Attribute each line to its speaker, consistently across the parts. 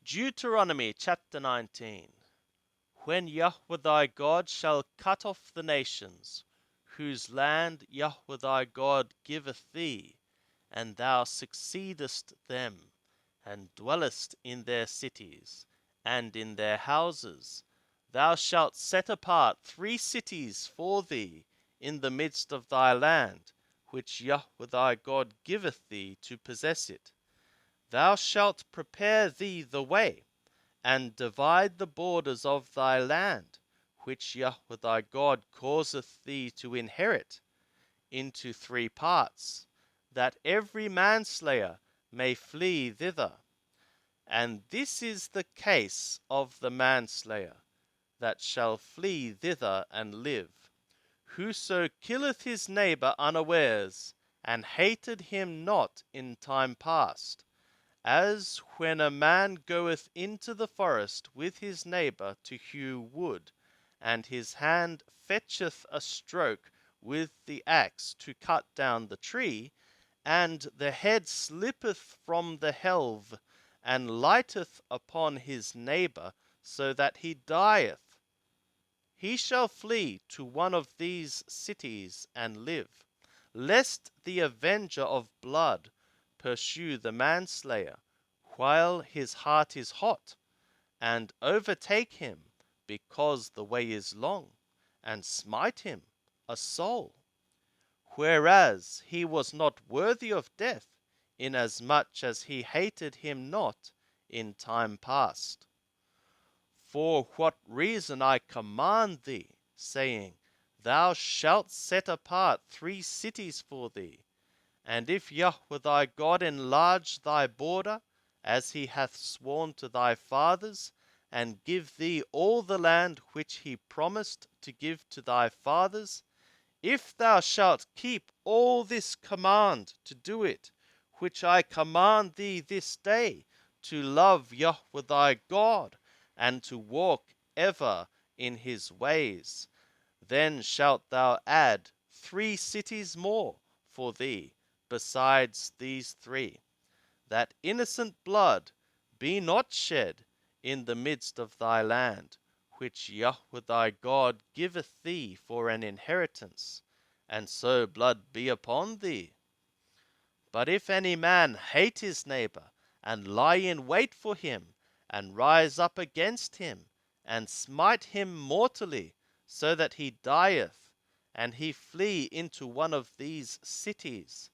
Speaker 1: Deuteronomy chapter 19. When Yahweh thy God shall cut off the nations, whose land Yahweh thy God giveth thee, and thou succeedest them, and dwellest in their cities, and in their houses, thou shalt set apart 3 cities for thee in the midst of thy land, which Yahweh thy God giveth thee to possess it. Thou shalt prepare thee the way, and divide the borders of thy land, which Yahweh thy God causeth thee to inherit, into 3 parts, that every manslayer may flee thither. And this is the case of the manslayer that shall flee thither and live: whoso killeth his neighbor unawares, and hated him not in time past, as when a man goeth into the forest with his neighbor to hew wood, and his hand fetcheth a stroke with the axe to cut down the tree, and the head slippeth from the helve, and lighteth upon his neighbor, so that he dieth. He shall flee to one of these cities and live, lest the avenger of blood pursue the manslayer while his heart is hot, and overtake him because the way is long, and smite him a soul, whereas he was not worthy of death, inasmuch as he hated him not in time past. For what reason I command thee, saying, Thou shalt set apart 3 cities for thee. And if Yahweh thy God enlarge thy border, as he hath sworn to thy fathers, and give thee all the land which he promised to give to thy fathers, if thou shalt keep all this command to do it, which I command thee this day, to love Yahweh thy God, and to walk ever in his ways, then shalt thou add 3 cities more for thee, besides these 3, that innocent blood be not shed in the midst of thy land, which Yahweh thy God giveth thee for an inheritance, and so blood be upon thee. But if any man hate his neighbor, and lie in wait for him, and rise up against him, and smite him mortally, so that he dieth, and he flee into one of these cities,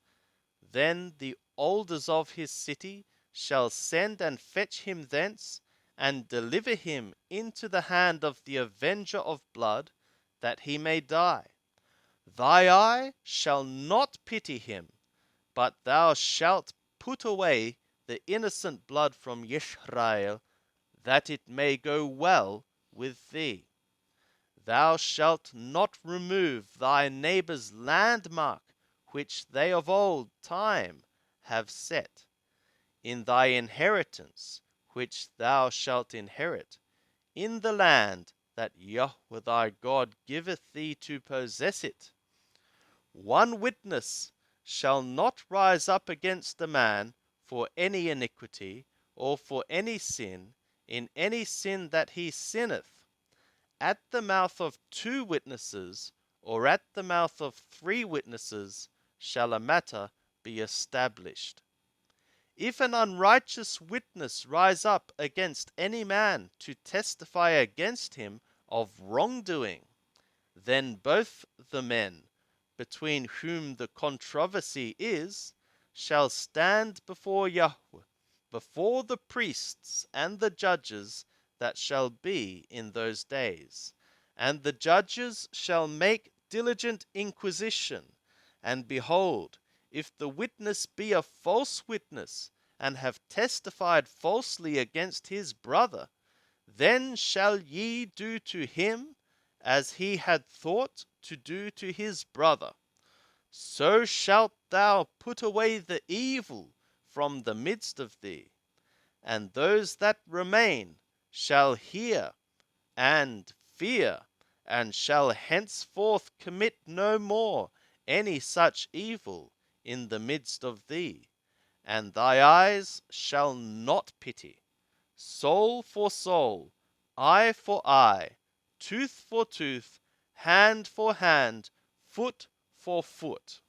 Speaker 1: then the elders of his city shall send and fetch him thence, and deliver him into the hand of the avenger of blood, that he may die. Thy eye shall not pity him, but thou shalt put away the innocent blood from Israel, that it may go well with thee. Thou shalt not remove thy neighbor's landmark, which they of old time have set, in thy inheritance, which thou shalt inherit, in the land that Yahweh thy God giveth thee to possess it. 1 witness shall not rise up against a man for any iniquity, or for any sin, in any sin that he sinneth. At the mouth of 2 witnesses, or at the mouth of 3 witnesses, shall a matter be established. If an unrighteous witness rise up against any man to testify against him of wrongdoing, then both the men, between whom the controversy is, shall stand before Yahweh, before the priests and the judges that shall be in those days. And the judges shall make diligent inquisition, and behold, if the witness be a false witness, and have testified falsely against his brother, then shall ye do to him as he had thought to do to his brother. So shalt thou put away the evil from the midst of thee. And those that remain shall hear and fear, and shall henceforth commit no more any such evil in the midst of thee. And thy eyes shall not pity, soul for soul, eye for eye, tooth for tooth, hand for hand, foot for foot.